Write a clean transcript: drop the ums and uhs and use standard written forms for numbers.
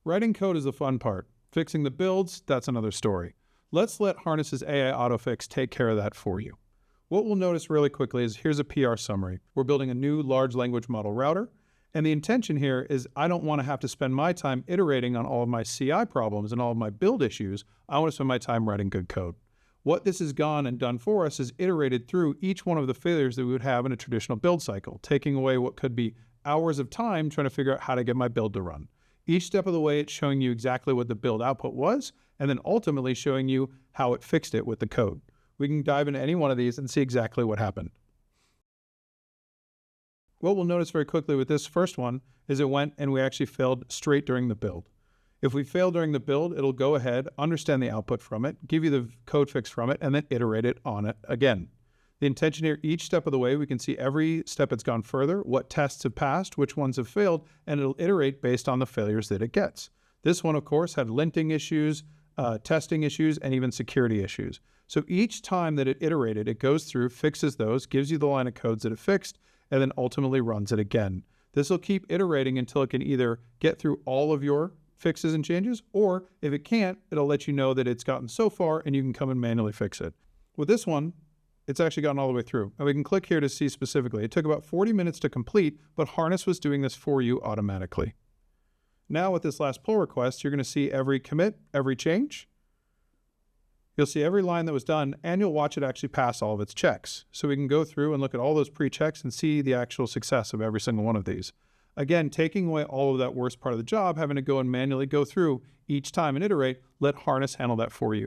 Writing code is the fun part. Fixing the builds, that's another story. Let's let Harness's AI autofix take care of that for you. What we'll notice really quickly is here's a PR summary. We're building a new large language model router, and the intention here is I don't want to have to spend my time iterating on all of my CI problems and all of my build issues. I want to spend my time writing good code. What this has gone and done for us is iterated through each one of the failures that we would have in a traditional build cycle, taking away what could be hours of time trying to figure out how to get my build to run. Each step of the way, it's showing you exactly what the build output was, and then ultimately showing you how it fixed it with the code. We can dive into any one of these and see exactly what happened. What we'll notice very quickly with this first one is it went and we actually failed straight during the build. If we fail during the build, it'll go ahead, understand the output from it, give you the code fix from it, and then iterate it on it again. The intention here, each step of the way, we can see every step it's gone further, what tests have passed, which ones have failed, and it'll iterate based on the failures that it gets. This one, of course, had linting issues, testing issues, and even security issues. So each time that it iterated, it goes through, fixes those, gives you the line of codes that it fixed, and then ultimately runs it again. This will keep iterating until it can either get through all of your fixes and changes, or if it can't, it'll let you know that it's gotten so far and you can come and manually fix it. With this one, it's actually gotten all the way through. And we can click here to see specifically. It took about 40 minutes to complete, but Harness was doing this for you automatically. Now with this last pull request, you're going to see every commit, every change. You'll see every line that was done, and you'll watch it actually pass all of its checks. So we can go through and look at all those pre-checks and see the actual success of every single one of these. Again, taking away all of that worst part of the job, having to go and manually go through each time and iterate, let Harness handle that for you.